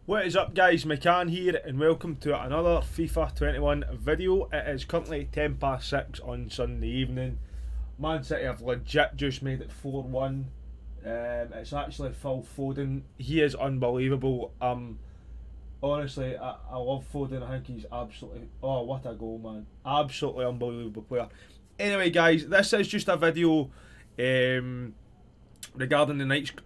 What is up, guys? McCann here and welcome to another FIFA 21 video. It is currently 10 past 6 on Sunday evening. Man City have legit just made it 4-1. It's actually Phil Foden. He is unbelievable. Honestly, I love Foden. I think he's absolutely... Oh, what a goal, man. Absolutely unbelievable player. Anyway, guys, this is just a video regarding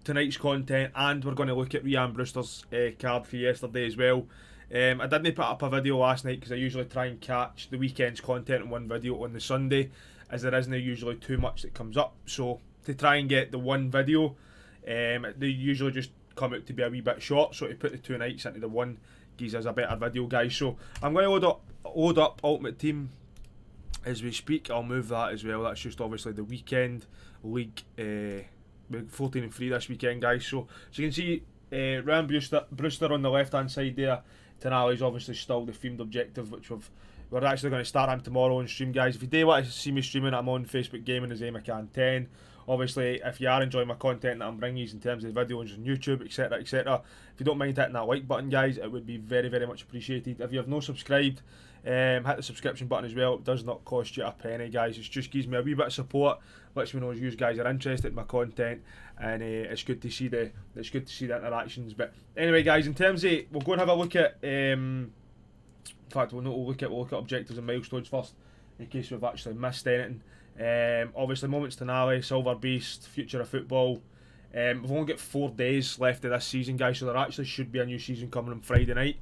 tonight's content, and we're going to look at Ryan Brewster's card for yesterday as well. I didn't put up a video last night because I usually try and catch the weekend's content in one video on the Sunday, as there isn't usually too much that comes up. So to try and get the one video, they usually just come out to be a wee bit short. So to put the two nights into the one gives us a better video, guys. So I'm going to load up Ultimate Team as we speak. I'll move that as well. That's just obviously the weekend league. 14 and 3 this weekend, guys. So you can see Ryan Brewster on the left hand side there. Tonali's obviously still the themed objective, which we're actually going to start him tomorrow on stream, guys. If you do want to see me streaming, I'm on Facebook Gaming as McCann10. Obviously, if you are enjoying my content that I'm bringing you in terms of videos on YouTube, etc, etc, if you don't mind hitting that like button, guys, it would be very, very much appreciated. If you have not subscribed, hit the subscription button as well. It does not cost you a penny, guys. It just gives me a wee bit of support, lets me know you guys are interested in my content, and it's good to see the interactions. But anyway, guys, in terms of, we'll go and have a look at in fact we'll look at objectives and milestones first, in case we've actually missed anything. Obviously, Moments Tonali, Silver Beast, Future of Football. We've only got 4 days left of this season, guys, so there actually should be a new season coming on Friday night.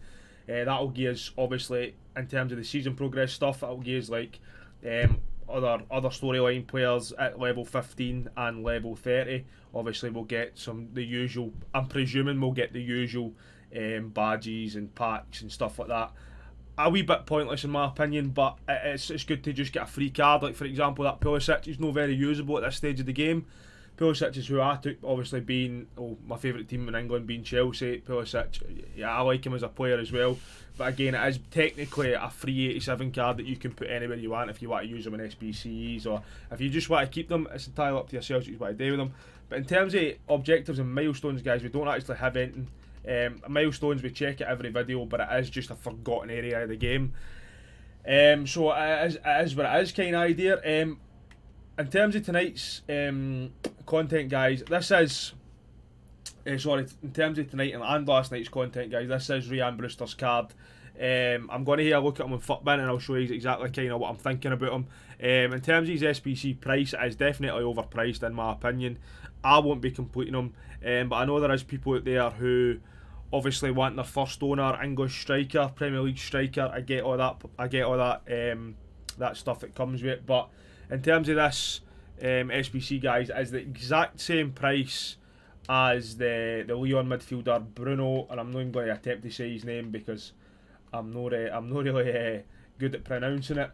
That'll give us, obviously, in terms of the season progress stuff, that'll give us like other storyline players at level 15 and level 30. Obviously, we'll get the usual. I'm presuming we'll get the usual badges and packs and stuff like that. A wee bit pointless in my opinion, but it's good to just get a free card. Like, for example, that Pulisic is not very usable at this stage of the game. Pulisic is who I took, obviously being my favourite team in England being Chelsea. Pulisic, yeah, I like him as a player as well. But again, it is technically a free 87 card that you can put anywhere you want if you want to use them in SBCs, or if you just want to keep them, it's entirely up to yourself what you want to do with them. But in terms of objectives and milestones, guys, we don't actually have anything. Milestones, we check it every video, but it is just a forgotten area of the game. So it is what it is, kind of idea. In terms of tonight's content, guys, this is in terms of tonight and last night's content, guys, this is Ryan Brewster's card. I'm going to have a look at him on Futbin and I'll show you exactly kind of what I'm thinking about him. In terms of his SBC price, it is definitely overpriced in my opinion. I won't be completing him, but I know there is people out there who obviously want their first owner, English striker, Premier League striker. I get all that that stuff that comes with it. But in terms of this SBC, guys, it is the exact same price as the Leon midfielder Bruno, and I'm not even going to attempt to say his name because I'm not really good at pronouncing it.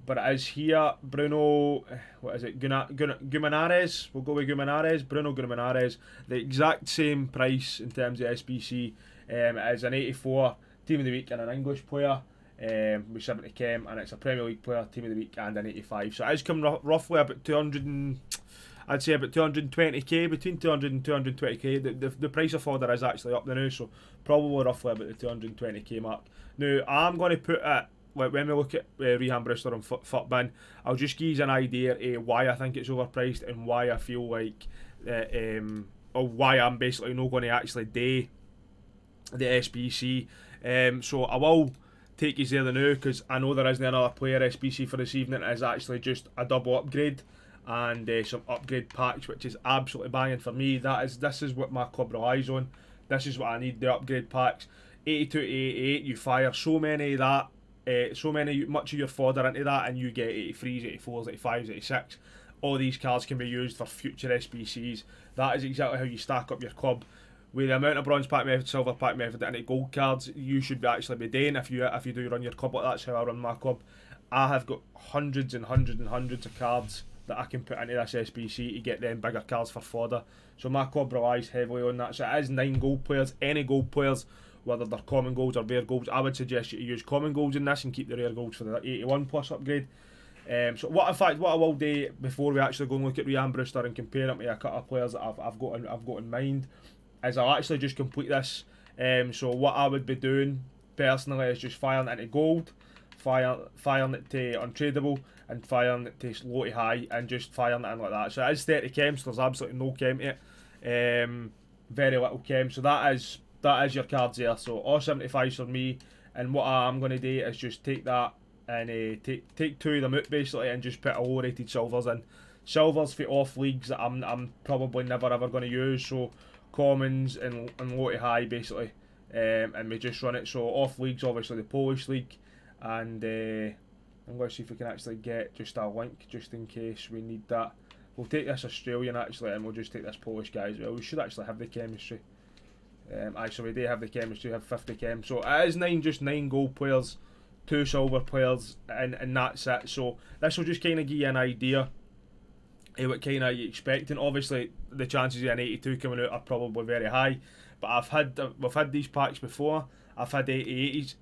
But it is here, Bruno, what is it, Guimaraes, we'll go with Guimaraes, Bruno Guimaraes, the exact same price in terms of SBC. It is an 84, Team of the Week and an English player, with 70 chem, and it's a Premier League player, Team of the Week and an 85. So it is coming roughly about 220k, between 200 and 220k. The price of fodder is actually up there now, so probably roughly about the 220k mark. Now, I'm going to put it, when we look at Ryan Brewster on Futbin, I'll just give you an idea of why I think it's overpriced and why I feel like, or why I'm basically not going to actually do the SBC. So I will take you there now because I know there isn't another player SBC for this evening. It is actually just a double upgrade and some upgrade packs, which is absolutely banging for me. This is what my club relies on. This is what I need, the upgrade packs. 82 to 88, you fire so many of that. Much of your fodder into that, and you get 83s, 84s, 85s, 86. All these cards can be used for future SBCs. That is exactly how you stack up your club. With the amount of bronze pack method, silver pack method, and gold cards, you should actually be doing if you do run your club like that. That's how I run my club. I have got hundreds and hundreds and hundreds of cards that I can put into this SBC to get them bigger cards for fodder. So my club relies heavily on that. So it is 9 gold players. Any gold players, whether they're common golds or rare golds, I would suggest you to use common golds in this and keep the rare golds for the 81 plus upgrade. So what I will do before we actually go and look at Ryan Brewster and compare him to a couple of players that I've got in mind, is I'll actually just complete this. So what I would be doing personally is just firing it into gold, firing it to untradeable, and firing it to low to high, and just firing it in like that. So it is 30 chem, so there's absolutely no chem to it. Very little chem. So that is your cards there. So all 75s for me, and what I'm going to do is just take that and take 2 of them out basically, and just put a low rated silvers in. Silvers for off leagues that I'm probably never ever going to use. So commons and low to high basically, and we just run it. So off leagues, obviously the Polish league, and I'm going to see if we can actually get just a link just in case we need that. We'll take this Australian actually, and we'll just take this Polish guy as well. We should actually have the chemistry. Actually, we do have the chemistry, we have 50 chem. So it is just 9 gold players, 2 silver players, and that's it. So this will just kind of give you an idea of what kind of you expecting. Obviously, the chances of an 82 coming out are probably very high, but we've had these packs before. I've had 88s,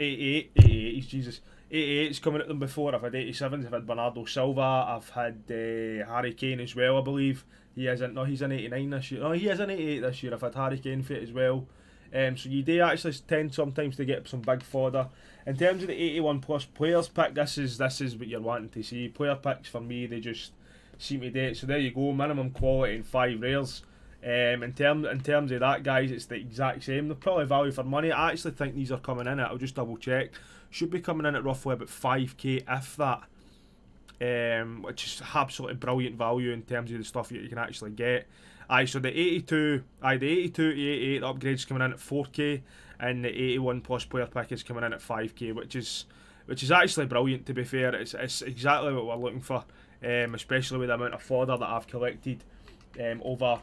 Jesus, 88s coming at them before. I've had 87s. I've had Bernardo Silva. I've had Harry Kane as well, I believe. He's in 89 this year. No, he is in 88 this year. I've had Harry Kane for it as well. So you do actually tend sometimes to get some big fodder. In terms of the 81 plus players pick, this is what you're wanting to see. Player picks for me, they just seem to do it. So there you go, minimum quality and 5 rares. In terms of that, guys, it's the exact same. They're probably value for money. I actually think these are coming in at, I'll just double check, should be coming in at roughly about 5k if that, which is absolutely brilliant value in terms of the stuff that you can actually get. So the 82 to 88 upgrades coming in at 4k, and the 81 plus player pick is coming in at 5k, which is actually brilliant, to be fair. It's exactly what we're looking for, especially with the amount of fodder that I've collected over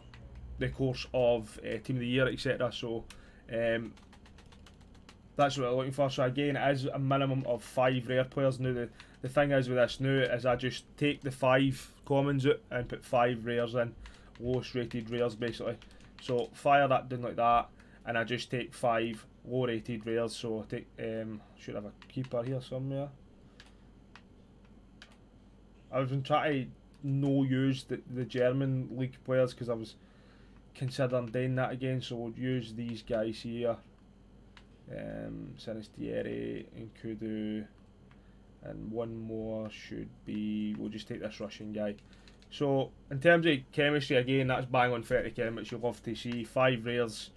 the course of Team of the Year, etc. So that's what we're looking for. So again, it is a minimum of 5 rare players. Now the thing is with this now is I just take the 5 commons out and put 5 rares in, lowest rated rares basically. So fire that down like that, and I just take 5 low rated rares. So I take should have a keeper here somewhere. I've been trying to no use the German league players because I was considering doing that again, so we'll use these guys here, Sinistieri, Nkudu, and one more should be, we'll just take this Russian guy. So in terms of chemistry, again, that's bang on 30 chem, which you'll love to see. 5 rares,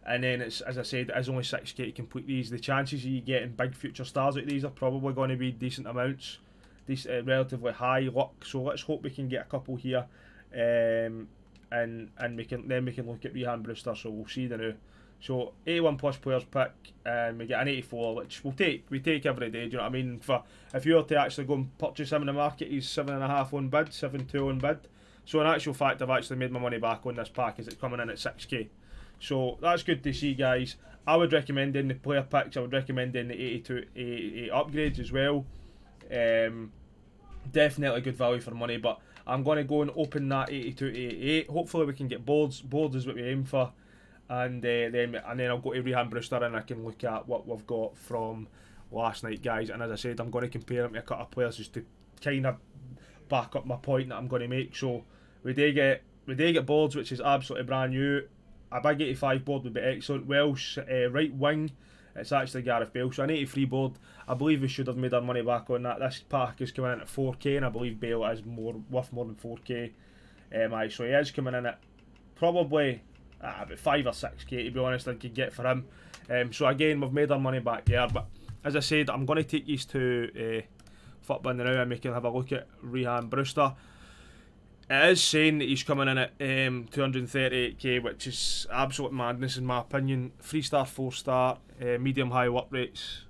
and then it's, as I said, it is only 6k to complete these. The chances of you getting big future stars out of these are probably going to be decent amounts, relatively high luck. So let's hope we can get a couple here, and we can look at Rehan Brewster. So we'll see the now. So 81 plus players pick, and we get an 84, which we take every day. Do you know what I mean? If you were to actually go and purchase him in the market, he's 7.5 on bid, 7.2 on bid. So in actual fact, I've actually made my money back on this pack as it's coming in at 6k. So that's good to see, guys. I would recommend in the player picks. I would recommend in the 82 88 upgrades as well. Definitely good value for money, but I'm going to go and open that 82 88. Hopefully we can get boards. Boards is what we aim for, and then I'll go to Rehan Brewster and I can look at what we've got from last night, guys. And as I said, I'm going to compare them to a couple of players just to kind of back up my point that I'm going to make. So we do get boards, which is absolutely brand new. A big 85 board would be excellent. Welsh right wing, it's actually Gareth Bale. So an 83 board, I believe we should have made our money back on that. This pack is coming in at 4k, and I believe Bale is worth more than 4k. So he is coming in at probably about 5 or 6k, to be honest, I could get for him. So again, we've made our money back there. But as I said, I'm going to take these to Footbin now, and we can have a look at Rehan Brewster. It is saying that he's coming in at 238k, which is absolute madness in my opinion. 3-star, 4-star, medium-high work rates,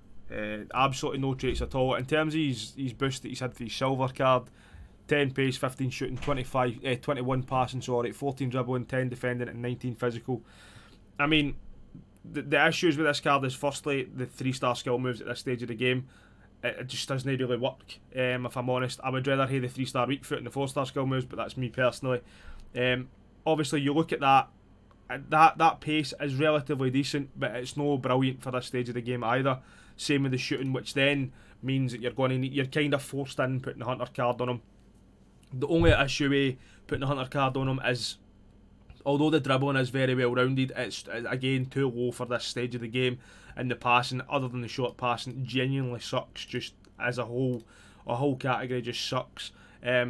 absolutely no traits at all. In terms of his boost that he's had for his silver card, 10 pace, 15 shooting, 21 passing, 14 dribbling, 10 defending, and 19 physical. I mean, the issues with this card is firstly the 3-star skill moves at this stage of the game. It just doesn't really work, if I'm honest. I would rather have the 3-star weak foot and the 4-star skill moves, but that's me personally. Obviously, you look at that pace is relatively decent, but it's no brilliant for this stage of the game either. Same with the shooting, which then means that you're kind of forced in putting the hunter card on him. The only issue with putting the hunter card on him is Although the dribbling is very well rounded, it's again too low for this stage of the game, and the passing, other than the short passing, genuinely sucks. Just as a whole category just sucks.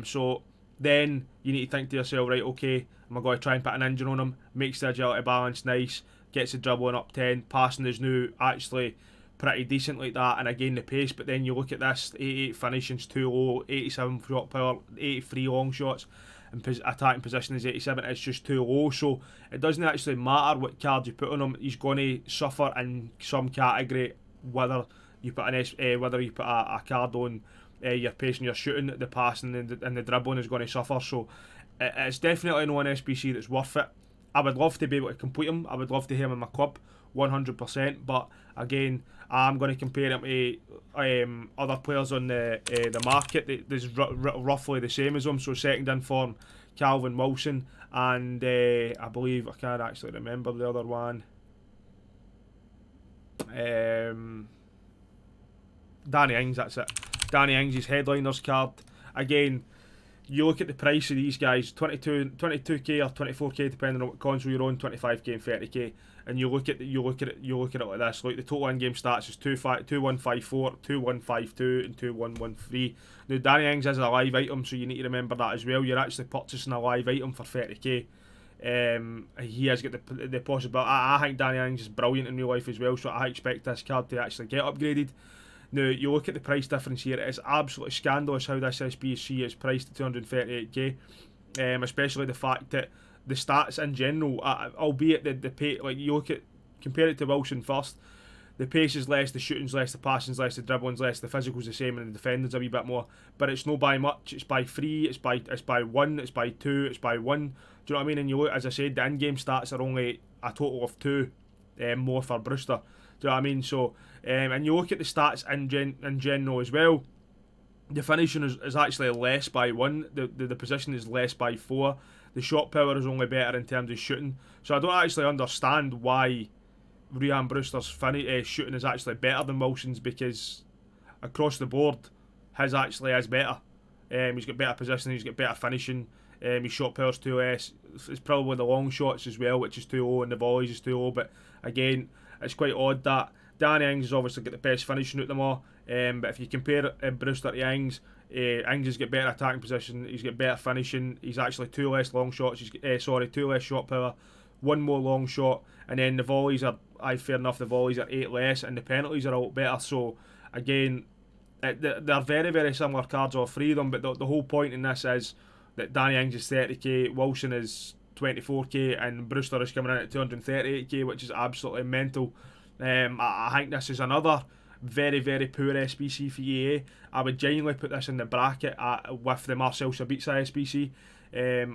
So then you need to think to yourself, right, okay, am I going to try and put an engine on him? Makes the agility balance nice, gets the dribbling up 10, passing is now actually pretty decent like that, and again the pace. But then you look at this, 88 finishing's too low, 87 shot power, 83 long shots, and attacking position is 87. It's just too low. So it doesn't actually matter what card you put on him. He's going to suffer in some category, whether you put a card on your pace and your shooting, the passing and the dribbling is going to suffer. So it's definitely not an SBC that's worth it. I would love to be able to complete him. I would love to have him in my club, 100%. But again, I'm going to compare him to other players on the market that's roughly the same as him. So second in form, Calvin Wilson, and I believe, I can't actually remember the other one. Danny Ings, that's it. Danny Ings, his headliners card. Again, you look at the price of these guys, 22k or 24k depending on what console you're on, 25k and 30k, and you look at it like this. Like the total in-game stats is 2154, 2152 and 2113. Now Danny Ings is a live item, so you need to remember that as well. You're actually purchasing a live item for 30k. He has got the possibility. I think Danny Ings is brilliant in real life as well, so I expect this card to actually get upgraded. Now, you look at the price difference here, it's absolutely scandalous how this SBC is priced at 238k, especially the fact that the stats in general, albeit the pace, like you compare it to Wilson first, the pace is less, the shooting's less, the passing's less, the dribbling's less, the physical's the same, and the defending's a wee bit more, but it's not by much. It's by 3, it's by 1, it's by 2, it's by 1. Do you know what I mean? And you look, as I said, the in-game stats are only a total of 2 more for Brewster. Do you know what I mean? So, and you look at the stats in general as well, the finishing is actually less by 1, the position is less by 4, the shot power is only better in terms of shooting. So I don't actually understand why Ryan Brewster's shooting is actually better than Wilson's, because across the board his actually is better. He's got better position, he's got better finishing, his shot power's too less. It's probably the long shots as well, which is too low, and the volleys is too low. But again, it's quite odd that Danny Ings has obviously got the best finishing out of them all. But if you compare Brewster to Ings, Ings has got better attacking position, he's got better finishing, he's actually 2 less long shots, 2 less shot power, 1 more long shot, and then the volleys are, fair enough, the volleys are 8 less, and the penalties are a lot better. So again, they're very, very similar cards, all 3 of them, but the whole point in this is that Danny Ings is 30k, Wilson is 24k, and Brewster is coming in at 238k, which is absolutely mental. I think this is another very, very poor SBC for EA. I would genuinely put this in the bracket with the Marcel Sabitzer SBC.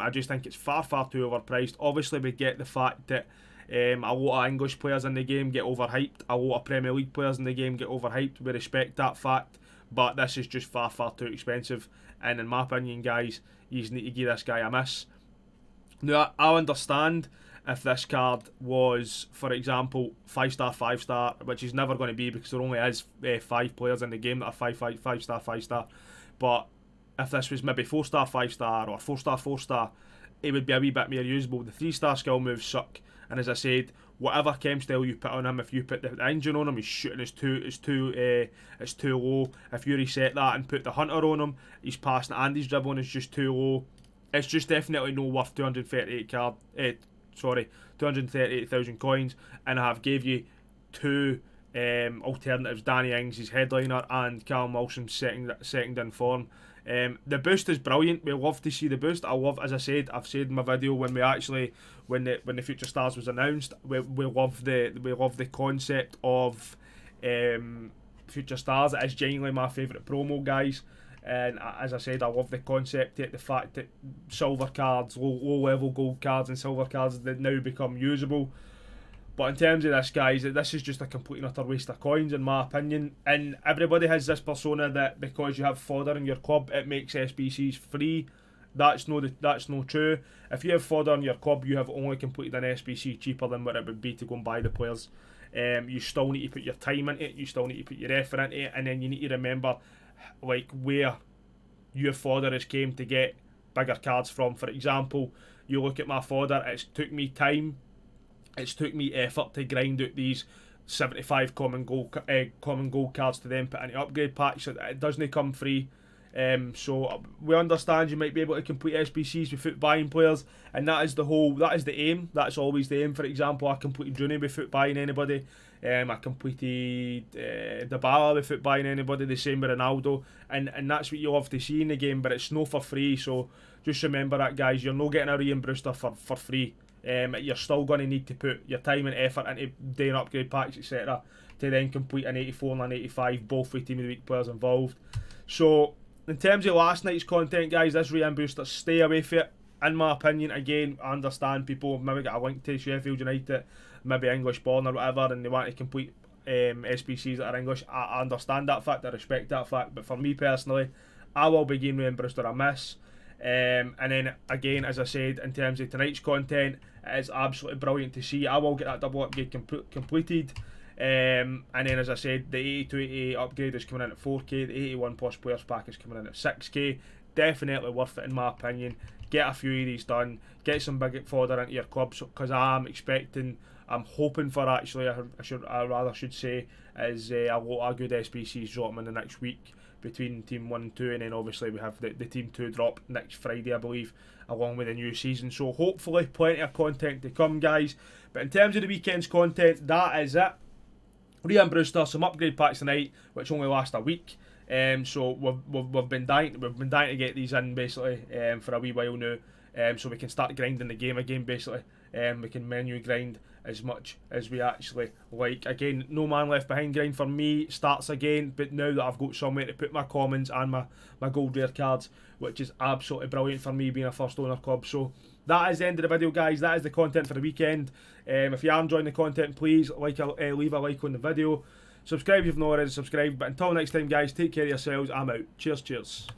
I just think it's far, far too overpriced. Obviously, we get the fact that a lot of English players in the game get overhyped, a lot of Premier League players in the game get overhyped. We respect that fact, but this is just far, far too expensive. And in my opinion, guys, you need to give this guy a miss. Now, I understand if this card was, for example, 5-star, 5-star, which is never going to be because there only is 5 players in the game that are 5-star, 5-star. But if this was maybe 4-star, 5-star, or 4-star, 4-star, it would be a wee bit more usable. The 3-star skill moves suck, and as I said, whatever chem style you put on him, if you put the engine on him, his shooting is too low. If you reset that and put the hunter on him, his passing and his dribbling is just too low. It's just definitely no worth 238,000 coins, and I have gave you 2 alternatives: Danny Ings, his headliner, and Callum Wilson second in form. The boost is brilliant. We love to see the boost. As I said, I've said in my video when the Future Stars was announced, we love the concept of Future Stars. It is genuinely my favourite promo, guys. And as I said, I love the concept, the fact that silver cards, low level gold cards and silver cards that now become usable. But in terms of this, guys, this is just a complete and utter waste of coins in my opinion. And everybody has this persona that because you have fodder in your club, it makes SBCs free. That's no true. If you have fodder in your club, you have only completed an SBC cheaper than what it would be to go and buy the players. You still need to put your time into it, you still need to put your effort into it, and then you need to remember like where your fodder has came to get bigger cards from. For example, you look at my fodder, it's took me time, it's took me effort to grind out these 75 common gold cards to then put into upgrade packs. It doesn't come free. So we understand you might be able to complete SBCs without buying players, and that is the aim. That's always the aim. For example, I completed Rooney without buying anybody. I completed Dybala without buying anybody. The same with Ronaldo, and that's what you love to see in the game. But it's no for free. So just remember that, guys. You're not getting a Ryan Brewster for free. You're still going to need to put your time and effort into doing upgrade packs, etc., to then complete an 84 and an 85, both with Team of the Week players involved. So in terms of last night's content, guys, this Ryan Brewster, stay away from it. In my opinion, again, I understand people have maybe got a link to Sheffield United, maybe English born or whatever, and they want to complete SBCs that are English. I understand that fact, I respect that fact, but for me personally, I will be giving Ryan Brewster a miss. And then again, as I said, in terms of tonight's content, it is absolutely brilliant to see. I will get that double upgrade completed. And then, as I said, the 8288 upgrade is coming in at 4k, the 81 plus players pack is coming in at 6k. Definitely worth it in my opinion. Get a few of these done, get some big fodder into your club, because I'm hoping for, actually, I rather should say, is a lot of good SBCs dropping in the next week between Team 1 and 2, and then obviously we have the Team 2 drop next Friday, I believe, along with the new season. So hopefully plenty of content to come, guys. But in terms of the weekend's content, that is it. Ryan Brewster, some upgrade packs tonight, which only last a week. So we've been dying to get these in, basically, for a wee while now. So we can start grinding the game again, basically. We can menu grind as much as we actually like. Again, no man left behind grind for me starts again, but now that I've got somewhere to put my commons and my gold rare cards, which is absolutely brilliant for me being a first owner club. So that is the end of the video, guys. That is the content for the weekend. If you are enjoying the content, please leave a like on the video. Subscribe if you've not already subscribed. But until next time, guys, take care of yourselves. I'm out. Cheers.